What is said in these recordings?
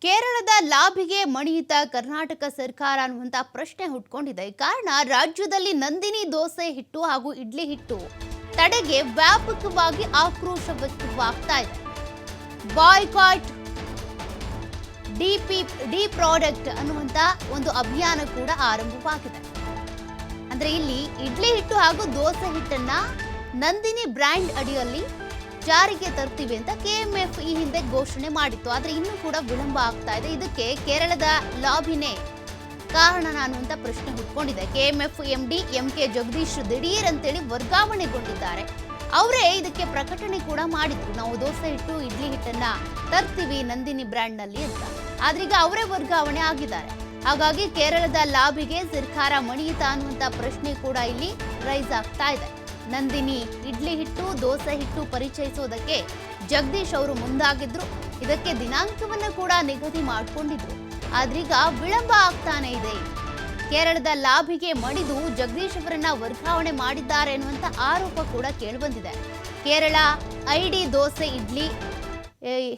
ಕೇರಳದ ಲಾಭಿಗೆ ಮಣಿಯಿತ ಕರ್ನಾಟಕ ಸರ್ಕಾರ ಅನ್ನುವಂತ ಪ್ರಶ್ನೆ ಹುಟ್ಕೊಂಡಿದೆ. ಕಾರಣ ರಾಜ್ಯದಲ್ಲಿ ನಂದಿನಿ ದೋಸೆ ಹಿಟ್ಟು ಹಾಗೂ ಇಡ್ಲಿ ಹಿಟ್ಟು ತಡೆಗೆ ವ್ಯಾಪಕವಾಗಿ ಆಕ್ರೋಶ ವ್ಯಕ್ತವಾಗ್ತಾ ಇದೆ. ಬಾಯ್ಕಾಟ್ ಡಿ ಪ್ರಾಡಕ್ಟ್ ಅನ್ನುವಂತ ಒಂದು ಅಭಿಯಾನ ಕೂಡ ಆರಂಭವಾಗಿದೆ. ಅಂದ್ರೆ ಇಲ್ಲಿ ಇಡ್ಲಿ ಹಿಟ್ಟು ಹಾಗೂ ದೋಸೆ ಹಿಟ್ಟನ್ನ ನಂದಿನಿ ಬ್ರ್ಯಾಂಡ್ ಅಡಿಯಲ್ಲಿ ಜಾರಿಗೆ ತರ್ತೀವಿ ಅಂತ ಕೆಎಂಎಫ್ ಈ ಹಿಂದೆ ಘೋಷಣೆ ಮಾಡಿತ್ತು. ಆದ್ರೆ ಇನ್ನೂ ಕೂಡ ವಿಳಂಬ ಆಗ್ತಾ ಇದೆ. ಇದಕ್ಕೆ ಕೇರಳದ ಲಾಭಿನೇ ಕಾರಣ ಅನ್ನುವಂತ ಪ್ರಶ್ನೆ ಹುಟ್ಕೊಂಡಿದೆ. ಕೆಎಂಎಫ್ ಎಂಡಿ ಎಂಕೆ ಜಗದೀಶ್ ದಿಢೀರ್ ಅಂತೇಳಿ ವರ್ಗಾವಣೆಗೊಂಡಿದ್ದಾರೆ. ಅವರೇ ಇದಕ್ಕೆ ಪ್ರಕಟಣೆ ಕೂಡ ಮಾಡಿದ್ರು, ನಾವು ದೋಸೆ ಹಿಟ್ಟು ಇಡ್ಲಿ ಹಿಟ್ಟನ್ನ ತರ್ತೀವಿ ನಂದಿನಿ ಬ್ರ್ಯಾಂಡ್ ನಲ್ಲಿ ಅಂತ. ಆದ್ರೀಗ ಅವರೇ ವರ್ಗಾವಣೆ ಆಗಿದ್ದಾರೆ. ಹಾಗಾಗಿ ಕೇರಳದ ಲಾಭಿಗೆ ಸರ್ಕಾರ ಮಣಿಯಿತ ಅನ್ನುವಂತ ಪ್ರಶ್ನೆ ಕೂಡ ಇಲ್ಲಿ ರೈಸ್ ಆಗ್ತಾ ಇದೆ. ನಂದಿನಿ ಇಡ್ಲಿ ಹಿಟ್ಟು ದೋಸೆ ಹಿಟ್ಟು ಪರಿಚಯಿಸೋದಕ್ಕೆ ಜಗದೀಶ್ ಅವರು ಮುಂದಾಗಿದ್ರು. ಇದಕ್ಕೆ ದಿನಾಂಕವನ್ನ ಕೂಡ ನಿಗದಿ ಮಾಡಿಕೊಂಡಿದ್ರು. ಆದ್ರೀಗ ವಿಳಂಬ ಆಗ್ತಾನೆ ಇದೆ. ಕೇರಳದ ಲಾಭಿಗೆ ಮಣಿದು ಜಗದೀಶ್ ಅವರನ್ನ ವರ್ಗಾವಣೆ ಮಾಡಿದ್ದಾರೆ ಎನ್ನುವಂತ ಆರೋಪ ಕೂಡ ಕೇಳಿಬಂದಿದೆ. ಕೇರಳ ಐಡಿ ದೋಸೆ ಇಡ್ಲಿ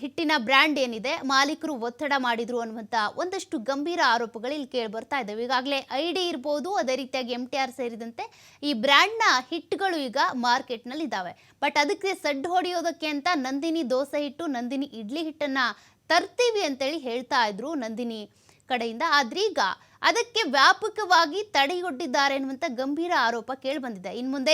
ಹಿಟ್ಟಿನ ಬ್ರ್ಯಾಂಡ್ ಏನಿದೆ ಮಾಲೀಕರು ಒತ್ತಡ ಮಾಡಿದ್ರು ಅನ್ನುವಂತ ಒಂದಷ್ಟು ಗಂಭೀರ ಆರೋಪಗಳು ಇಲ್ಲಿ ಕೇಳಿ ಬರ್ತಾ ಇದ್ದಾವೆ. ಈಗಾಗಲೇ ಐಡಿ ಇರ್ಬೋದು, ಅದೇ ರೀತಿಯಾಗಿ MTR ಸೇರಿದಂತೆ ಈ ಬ್ರ್ಯಾಂಡ್ನ ಹಿಟ್ಟುಗಳು ಈಗ ಮಾರ್ಕೆಟ್ನಲ್ಲಿ ಇದ್ದಾವೆ. ಬಟ್ ಅದಕ್ಕೆ ಸಡ್ಡು ಹೊಡೆಯೋದಕ್ಕೆ ಅಂತ ನಂದಿನಿ ದೋಸೆ ಹಿಟ್ಟು ನಂದಿನಿ ಇಡ್ಲಿ ಹಿಟ್ಟನ್ನ ತರ್ತೀವಿ ಅಂತೇಳಿ ಹೇಳ್ತಾ ಇದ್ರು ನಂದಿನಿ ಕಡೆಯಿಂದ. ಆದ್ರೀಗ ಅದಕ್ಕೆ ವ್ಯಾಪಕವಾಗಿ ತಡೆಯೊಡ್ಡಿದ್ದಾರೆ ಎನ್ನುವಂತ ಗಂಭೀರ ಆರೋಪ ಕೇಳಿ ಬಂದಿದೆ. ಇನ್ನು ಮುಂದೆ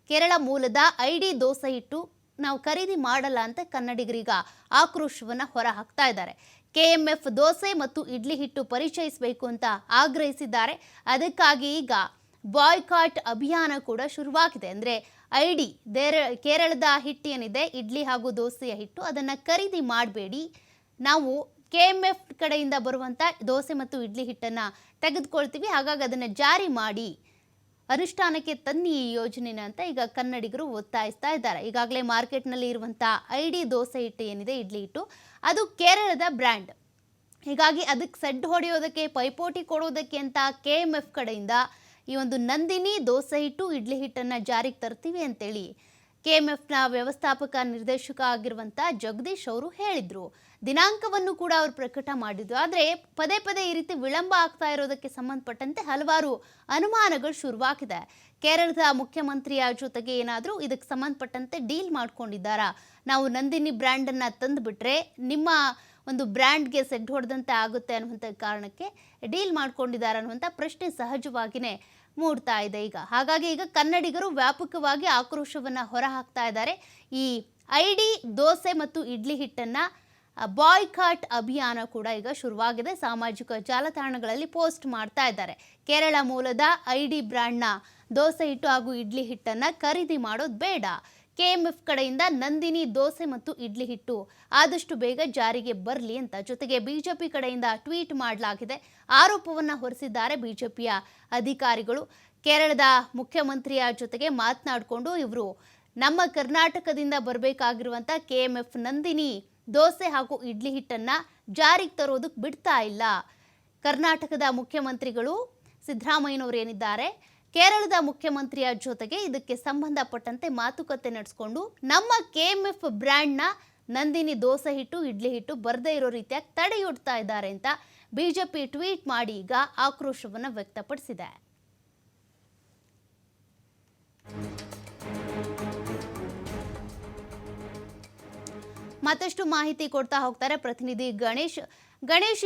ಕೇರಳ ಮೂಲದ ಐಡಿ ದೋಸೆ ಹಿಟ್ಟು ನಾವು ಖರೀದಿ ಮಾಡಲ್ಲ ಅಂತ ಕನ್ನಡಿಗರೀಗ ಆಕ್ರೋಶವನ್ನ ಹೊರ ಹಾಕ್ತಾ ಇದ್ದಾರೆ. ಕೆಎಂಎಫ್ ದೋಸೆ ಮತ್ತು ಇಡ್ಲಿ ಹಿಟ್ಟು ಪರಿಚಯಿಸಬೇಕು ಅಂತ ಆಗ್ರಹಿಸಿದ್ದಾರೆ. ಅದಕ್ಕಾಗಿ ಈಗ ಬಾಯ್ಕಾಟ್ ಅಭಿಯಾನ ಕೂಡ ಶುರುವಾಗಿದೆ. ಅಂದ್ರೆ ಐಡಿ ಕೇರಳದ ಹಿಟ್ಟು ಏನಿದೆ ಇಡ್ಲಿ ಹಾಗೂ ದೋಸೆಯ ಹಿಟ್ಟು ಅದನ್ನ ಖರೀದಿ ಮಾಡಬೇಡಿ, ನಾವು ಕೆಎಂಎಫ್ ಕಡೆಯಿಂದ ಬರುವಂತ ದೋಸೆ ಮತ್ತು ಇಡ್ಲಿ ಹಿಟ್ಟನ್ನ ತೆಗೆದುಕೊಳ್ತೀವಿ, ಹಾಗಾಗಿ ಅದನ್ನ ಜಾರಿ ಮಾಡಿ ಅನುಷ್ಠಾನಕ್ಕೆ ತನ್ನಿ ಈ ಯೋಜನೆನ ಅಂತ ಈಗ ಕನ್ನಡಿಗರು ಒತ್ತಾಯಿಸ್ತಾ ಇದ್ದಾರೆ. ಈಗಾಗಲೇ ಮಾರ್ಕೆಟ್ನಲ್ಲಿ ಇರುವಂಥ ಐಡಿ ದೋಸೆ ಹಿಟ್ಟು ಏನಿದೆ ಇಡ್ಲಿ ಹಿಟ್ಟು ಅದು ಕೇರಳದ ಬ್ರ್ಯಾಂಡ್. ಹೀಗಾಗಿ ಅದಕ್ಕೆ ಸಡ್ಡು ಹೊಡೆಯೋದಕ್ಕೆ ಪೈಪೋಟಿ ಕೊಡೋದಕ್ಕೆ ಅಂತ ಕೆಎಂಎಫ್ ಕಡೆಯಿಂದ ಈ ಒಂದು ನಂದಿನಿ ದೋಸೆ ಹಿಟ್ಟು ಇಡ್ಲಿ ಹಿಟ್ಟನ್ನು ಜಾರಿಗೆ ತರ್ತೀವಿ ಅಂತೇಳಿ ಕೆಎಂಎಫ್ನ ವ್ಯವಸ್ಥಾಪಕ ನಿರ್ದೇಶಕ ಆಗಿರುವಂಥ ಜಗದೀಶ್ ಅವರು ಹೇಳಿದರು. ದಿನಾಂಕವನ್ನು ಕೂಡ ಅವರು ಪ್ರಕಟ ಮಾಡಿದ್ರು. ಆದರೆ ಪದೇ ಪದೇ ಈ ರೀತಿ ವಿಳಂಬ ಆಗ್ತಾ ಇರೋದಕ್ಕೆ ಸಂಬಂಧಪಟ್ಟಂತೆ ಹಲವಾರು ಅನುಮಾನಗಳು ಶುರುವಾಗಿದೆ. ಕೇರಳದ ಮುಖ್ಯಮಂತ್ರಿಯ ಜೊತೆಗೆ ಏನಾದರೂ ಇದಕ್ಕೆ ಸಂಬಂಧಪಟ್ಟಂತೆ ಡೀಲ್ ಮಾಡ್ಕೊಂಡಿದ್ದಾರಾ, ನಾವು ನಂದಿನಿ ಬ್ರ್ಯಾಂಡನ್ನು ತಂದುಬಿಟ್ರೆ ನಿಮ್ಮ ಒಂದು ಬ್ರ್ಯಾಂಡ್ಗೆ ಸೆಡ್ ಹೊಡೆದಂತೆ ಆಗುತ್ತೆ ಅನ್ನುವಂಥ ಕಾರಣಕ್ಕೆ ಡೀಲ್ ಮಾಡ್ಕೊಂಡಿದ್ದಾರೆ ಅನ್ನುವಂಥ ಪ್ರಶ್ನೆ ಸಹಜವಾಗಿಯೇ ಮೂಡ್ತಾ ಇದೆ ಈಗ. ಹಾಗಾಗಿ ಈಗ ಕನ್ನಡಿಗರು ವ್ಯಾಪಕವಾಗಿ ಆಕ್ರೋಶವನ್ನು ಹೊರಹಾಕ್ತಾ ಇದ್ದಾರೆ. ಈ ಐಡಿ ದೋಸೆ ಮತ್ತು ಇಡ್ಲಿ ಹಿಟ್ಟನ್ನು ಬಾಯ್ಕಾಟ್ ಅಭಿಯಾನ ಕೂಡ ಈಗ ಶುರುವಾಗಿದೆ. ಸಾಮಾಜಿಕ ಜಾಲತಾಣಗಳಲ್ಲಿ ಪೋಸ್ಟ್ ಮಾಡ್ತಾ ಇದ್ದಾರೆ. ಕೇರಳ ಮೂಲದ ಐಡಿ ಬ್ರ್ಯಾಂಡ್ನ ದೋಸೆ ಹಿಟ್ಟು ಹಾಗೂ ಇಡ್ಲಿ ಹಿಟ್ಟನ್ನು ಖರೀದಿ ಮಾಡೋದು ಬೇಡ, ಕೆಎಂಎಫ್ ಕಡೆಯಿಂದ ನಂದಿನಿ ದೋಸೆ ಮತ್ತು ಇಡ್ಲಿ ಹಿಟ್ಟು ಆದಷ್ಟು ಬೇಗ ಜಾರಿಗೆ ಬರಲಿ ಅಂತ. ಜೊತೆಗೆ ಬಿಜೆಪಿ ಕಡೆಯಿಂದ ಟ್ವೀಟ್ ಮಾಡಲಾಗಿದೆ. ಆರೋಪವನ್ನು ಹೊರಿಸಿದ್ದಾರೆ ಬಿಜೆಪಿಯ ಅಧಿಕಾರಿಗಳು. ಕೇರಳದ ಮುಖ್ಯಮಂತ್ರಿಯ ಜೊತೆಗೆ ಮಾತನಾಡಿಕೊಂಡು ಇವರು ನಮ್ಮ ಕರ್ನಾಟಕದಿಂದ ಬರಬೇಕಾಗಿರುವಂಥ ಕೆಎಂಎಫ್ ನಂದಿನಿ ದೋಸೆ ಹಾಗೂ ಇಡ್ಲಿ ಹಿಟ್ಟನ್ನು ಜಾರಿಗೆ ತರೋದಕ್ಕೆ ಬಿಡ್ತಾ ಇಲ್ಲ. ಕರ್ನಾಟಕದ ಮುಖ್ಯಮಂತ್ರಿಗಳು ಸಿದ್ದರಾಮಯ್ಯನವರು ಏನಿದ್ದಾರೆ ಕೇರಳದ ಮುಖ್ಯಮಂತ್ರಿಯ ಜೊತೆಗೆ ಇದಕ್ಕೆ ಸಂಬಂಧಪಟ್ಟಂತೆ ಮಾತುಕತೆ ನಡೆಸಿಕೊಂಡು ನಮ್ಮ ಕೆಎಂಎಫ್ ಬ್ರ್ಯಾಂಡ್ನ ನಂದಿನಿ ದೋಸೆ ಹಿಟ್ಟು ಇಡ್ಲಿ ಹಿಟ್ಟು ಬರದೇ ಇರೋ ರೀತಿಯಾಗಿ ತಡೆಯೊಡ್ತಾ ಇದ್ದಾರೆ ಅಂತ ಬಿಜೆಪಿ ಟ್ವೀಟ್ ಮಾಡಿ ಈಗ ಆಕ್ರೋಶವನ್ನು ವ್ಯಕ್ತಪಡಿಸಿದೆ. ಮತ್ತಷ್ಟು ಮಾಹಿತಿ ಕೊಡ್ತಾ ಹೋಗ್ತಾರೆ ಪ್ರತಿನಿಧಿ ಗಣೇಶ್.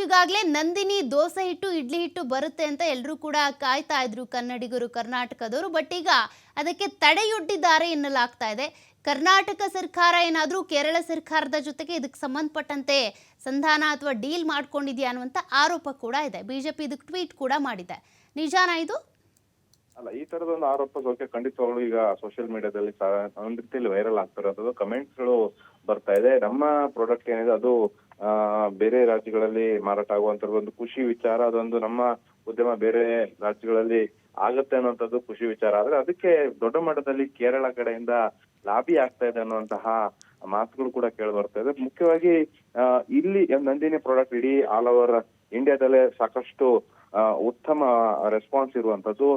ಈಗಾಗಲೇ ನಂದಿನಿ ದೋಸೆ ಹಿಟ್ಟು ಇಡ್ಲಿ ಹಿಟ್ಟು ಬರುತ್ತೆ ಅಂತ ಎಲ್ಲರೂ ಕೂಡ ಕಾಯ್ತಾ ಇದ್ರು ಕನ್ನಡಿಗರು, ಕರ್ನಾಟಕದವರು. ಬಟ್ ಈಗ ಅದಕ್ಕೆ ತಡೆಯೊಡ್ಡಿದ್ದಾರೆ ಎನ್ನಲಾಗ್ತಾ ಇದೆ. ಕರ್ನಾಟಕ ಸರ್ಕಾರ ಏನಾದರೂ ಕೇರಳ ಸರ್ಕಾರದ ಜೊತೆಗೆ ಇದಕ್ಕೆ ಸಂಬಂಧಪಟ್ಟಂತೆ ಸಂಧಾನ ಅಥವಾ ಡೀಲ್ ಮಾಡ್ಕೊಂಡಿದ್ಯಾ ಅನ್ನುವಂಥ ಆರೋಪ ಕೂಡ ಇದೆ. ಬಿಜೆಪಿ ಇದಕ್ಕೆ ಟ್ವೀಟ್ ಕೂಡ ಮಾಡಿದೆ. ನಿಜಾನಾ ಇದು? ಅಲ್ಲ, ಈ ತರದ ಒಂದು ಆರೋಪ ಬಗ್ಗೆ ಖಂಡಿತವಾಗ್ಲು ಈಗ ಸೋಷಿಯಲ್ ಮೀಡಿಯಾದಲ್ಲಿ ಒಂದ್ ರೀತಿಯಲ್ಲಿ ವೈರಲ್ ಆಗ್ತಿರೋದು, ಕಮೆಂಟ್ಸ್ ಗಳು ಬರ್ತಾ ಇದೆ. ನಮ್ಮ ಪ್ರಾಡಕ್ಟ್ ಏನಿದೆ ಅದು ಬೇರೆ ರಾಜ್ಯಗಳಲ್ಲಿ ಮಾರಾಟ ಆಗುವಂತ ಒಂದು ಖುಷಿ ವಿಚಾರ. ಅದೊಂದು ನಮ್ಮ ಉದ್ಯಮ ಬೇರೆ ರಾಜ್ಯಗಳಲ್ಲಿ ಆಗತ್ತೆ ಅನ್ನುವಂಥದ್ದು ಖುಷಿ ವಿಚಾರ. ಆದ್ರೆ ಅದಕ್ಕೆ ದೊಡ್ಡ ಮಟ್ಟದಲ್ಲಿ ಕೇರಳ ಕಡೆಯಿಂದ ಲಾಬಿ ಆಗ್ತಾ ಇದೆ ಅನ್ನುವಂತಹ ಮಾತುಗಳು ಕೂಡ ಕೇಳಿ ಬರ್ತಾ ಇದೆ. ಮುಖ್ಯವಾಗಿ ಇಲ್ಲಿ ನಂದಿನಿ ಪ್ರಾಡಕ್ಟ್ ಇಡೀ ಆಲ್ ಓವರ್ ಇಂಡಿಯಾದಲ್ಲೇ ಸಾಕಷ್ಟು ಉತ್ತಮ ರೆಸ್ಪಾನ್ಸ್ ಇರುವಂತದ್ದು.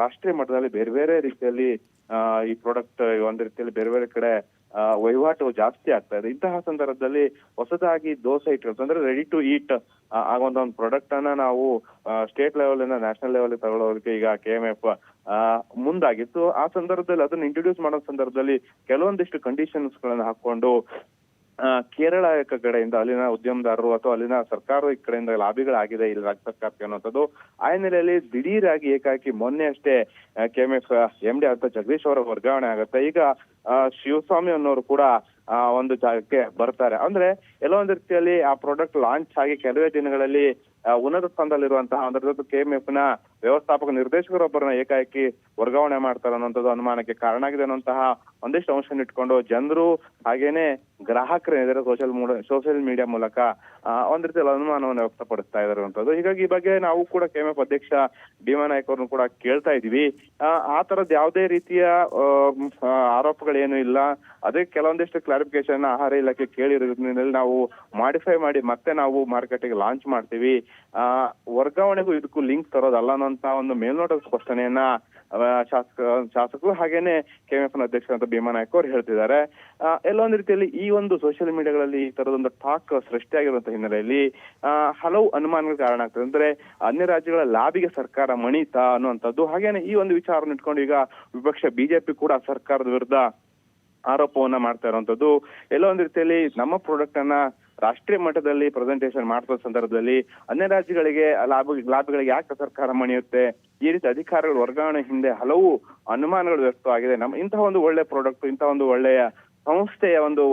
ರಾಷ್ಟ್ರೀಯ ಮಟ್ಟದಲ್ಲಿ ಬೇರೆ ಬೇರೆ ರೀತಿಯಲ್ಲಿ ಈ ಪ್ರಾಡಕ್ಟ್ ಒಂದ್ ರೀತಿಯಲ್ಲಿ ಬೇರೆ ಬೇರೆ ಕಡೆ ವಹಿವಾಟು ಜಾಸ್ತಿ ಆಗ್ತಾ ಇದೆ. ಇಂತಹ ಸಂದರ್ಭದಲ್ಲಿ ಹೊಸದಾಗಿ ದೋಸೆ ಹಿಟ್ಟು ಅಂದ್ರೆ ರೆಡಿ ಟು ಈಟ್ ಆಗುವಂತ ಒಂದು ಪ್ರಾಡಕ್ಟ್ ಅನ್ನ ನಾವು ಸ್ಟೇಟ್ ಲೆವೆಲ್ ಇಂದ ನ್ಯಾಷನಲ್ ಲೆವೆಲ್ ತಗೊಳ್ಳೋದಕ್ಕೆ ಈಗ KMF ಮುಂದಾಗಿತ್ತು. ಆ ಸಂದರ್ಭದಲ್ಲಿ ಅದನ್ನ ಇಂಟ್ರೊಡ್ಯೂಸ್ ಮಾಡೋ ಸಂದರ್ಭದಲ್ಲಿ ಕೆಲವೊಂದಿಷ್ಟು ಕಂಡೀಷನ್ಸ್ ಗಳನ್ನ ಹಾಕೊಂಡು ಕೇರಳ ಕಡೆಯಿಂದ ಅಲ್ಲಿನ ಉದ್ಯಮದಾರರು ಅಥವಾ ಅಲ್ಲಿನ ಸರ್ಕಾರ ಈ ಕಡೆಯಿಂದ ಲಾಬಿಗಳಾಗಿದೆ ಇಲ್ಲಿ ರಾಜ್ಯ ಸರ್ಕಾರಕ್ಕೆ ಅನ್ನುವಂಥದ್ದು. ಆ ಹಿನ್ನೆಲೆಯಲ್ಲಿ ದಿಢೀರಾಗಿ ಏಕಾಏಕಿ ಮೊನ್ನೆ ಅಷ್ಟೇ KMF MD ಅಂತ ಜಗದೀಶ್ ಅವರ ವರ್ಗಾವಣೆ ಆಗುತ್ತೆ. ಈಗ ಶಿವಸ್ವಾಮಿ ಅನ್ನೋರು ಕೂಡ ಒಂದು ಜಾಗಕ್ಕೆ ಬರ್ತಾರೆ. ಅಂದ್ರೆ ಎಲ್ಲೋ ಒಂದು ರೀತಿಯಲ್ಲಿ ಆ ಪ್ರಾಡಕ್ಟ್ ಲಾಂಚ್ ಆಗಿ ಕೆಲವೇ ದಿನಗಳಲ್ಲಿ ಉನ್ನತ ಸ್ಥಾನದಲ್ಲಿರುವಂತಹ ಅದರ ಜೊತೆ KMF ನ ವ್ಯವಸ್ಥಾಪಕ ನಿರ್ದೇಶಕರೊಬ್ಬರನ್ನ ಏಕಾಏಕಿ ವರ್ಗಾವಣೆ ಮಾಡ್ತಾರೆ ಅನ್ನೋಂಥದ್ದು ಅನುಮಾನಕ್ಕೆ ಕಾರಣ ಆಗಿದೆ ಅನ್ನುವಂತಹ ಒಂದಿಷ್ಟು ಅಂಶನ ಇಟ್ಕೊಂಡು ಜನರು ಹಾಗೇನೆ ಗ್ರಾಹಕರೇನಿದ್ದಾರೆ ಸೋಷಿಯಲ್ ಮೀಡಿಯಾ ಮೂಲಕ ಒಂದ್ ರೀತಿಯಲ್ಲಿ ಅನುಮಾನವನ್ನು ವ್ಯಕ್ತಪಡಿಸ್ತಾ ಇದ್ದಾರೆ ಅನ್ನೋದು. ಹೀಗಾಗಿ ಈ ಬಗ್ಗೆ ನಾವು ಕೂಡ KMF ಅಧ್ಯಕ್ಷ ಭೀಮಾ ನಾಯ್ಕ ಅವ್ರನ್ನು ಕೂಡ ಕೇಳ್ತಾ ಇದೀವಿ. ಆ ತರದ್ ಯಾವುದೇ ರೀತಿಯ ಆರೋಪಗಳೇನು ಇಲ್ಲ. ಅದಕ್ಕೆ ಕೆಲವೊಂದಿಷ್ಟು ಕ್ಲಾರಿಫಿಕೇಶನ್ ಆಹಾರ ಇಲಾಖೆ ಕೇಳಿರೋದ್ರಲ್ಲಿ ನಾವು ಮಾಡಿಫೈ ಮಾಡಿ ಮತ್ತೆ ನಾವು ಮಾರ್ಕೆಟಿಗೆ ಲಾಂಚ್ ಮಾಡ್ತೀವಿ. ವರ್ಗಾವಣೆಗೂ ಇದಕ್ಕೂ ಲಿಂಕ್ ತರೋದಲ್ಲ ಅನ್ನೋಂತ ಒಂದು ಮೇಲ್ನೋಟದ ಸ್ಪಷ್ಟನೆಯನ್ನ ಶಾಸಕರು ಹಾಗೇನೆ KMF ನ ಅಧ್ಯಕ್ಷರಾದ ಭೀಮಾ ನಾಯ್ಕ ಅವ್ರು ಹೇಳ್ತಿದ್ದಾರೆ. ಎಲ್ಲೊಂದ್ ರೀತಿಯಲ್ಲಿ ಈ ಒಂದು ಸೋಷಿಯಲ್ ಮೀಡಿಯಾಗಳಲ್ಲಿ ಈ ತರದೊಂದು ಟಾಕ್ ಸೃಷ್ಟಿಯಾಗಿರುವಂತ ಹಿನ್ನೆಲೆಯಲ್ಲಿ ಹಲವು ಅನುಮಾನಗಳು ಕಾರಣ ಆಗ್ತದೆ. ಅಂದ್ರೆ ಅನ್ಯ ರಾಜ್ಯಗಳ ಲಾಬಿಗೆ ಸರ್ಕಾರ ಮಣಿತಾ ಅನ್ನುವಂಥದ್ದು. ಹಾಗೇನೆ ಈ ಒಂದು ವಿಚಾರವನ್ನು ಇಟ್ಕೊಂಡು ಈಗ ವಿಪಕ್ಷ BJP ಕೂಡ ಸರ್ಕಾರದ ವಿರುದ್ಧ ಆರೋಪವನ್ನ ಮಾಡ್ತಾ ಇರುವಂತದ್ದು. ಎಲ್ಲೋ ಒಂದ್ ರೀತಿಯಲ್ಲಿ ನಮ್ಮ ಪ್ರಾಡಕ್ಟ್ ಅನ್ನ ರಾಷ್ಟ್ರೀಯ ಮಟ್ಟದಲ್ಲಿ ಪ್ರೆಸೆಂಟೇಷನ್ ಮಾಡ್ತಿರೋ ಸಂದರ್ಭದಲ್ಲಿ ಅನ್ಯ ರಾಜ್ಯಗಳಿಗೆ ಲಾಭಿಗಳಿಗೆ ಯಾಕೆ ಸರ್ಕಾರ ಮಣಿಯುತ್ತೆ, ಈ ರೀತಿ ಅಧಿಕಾರಿಗಳ ವರ್ಗಾವಣೆ ಹಿಂದೆ ಹಲವು ಅನುಮಾನಗಳು ವ್ಯಕ್ತವಾಗಿದೆ. ಇಂತಹ ಒಂದು ಒಳ್ಳೆ ಪ್ರಾಡಕ್ಟ್, ಇಂತಹ ಒಂದು ಒಳ್ಳೆಯ ಸಂಸ್ಥೆಯ ಒಂದು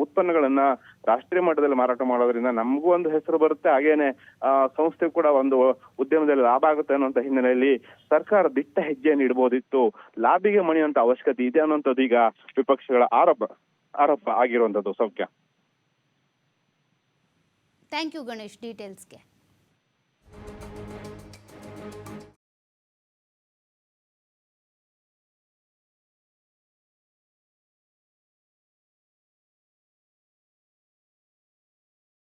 ಉತ್ಪನ್ನಗಳನ್ನ ರಾಷ್ಟ್ರೀಯ ಮಟ್ಟದಲ್ಲಿ ಮಾರಾಟ ಮಾಡೋದ್ರಿಂದ ನಮಗೂ ಒಂದು ಹೆಸರು ಬರುತ್ತೆ, ಹಾಗೇನೆ ಸಂಸ್ಥೆ ಕೂಡ ಒಂದು ಉದ್ಯಮದಲ್ಲಿ ಲಾಭ ಆಗುತ್ತೆ ಅನ್ನುವಂತ ಹಿನ್ನೆಲೆಯಲ್ಲಿ ಸರ್ಕಾರ ದಿಟ್ಟ ಹೆಜ್ಜೆಯನ್ನು ಇಡಬಹುದಿತ್ತು. ಲಾಭಿಗೆ ಮಣಿಯುವಂತ ಅವಶ್ಯಕತೆ ಇದೆ ಅನ್ನುವಂಥದ್ದು ಈಗ ವಿಪಕ್ಷಗಳ ಆರೋಪ ಆಗಿರುವಂತದ್ದು. ಸೌಖ್ಯ. Thank you Ganesh ಡೀಟೇಲ್ಸ್ಗೆ.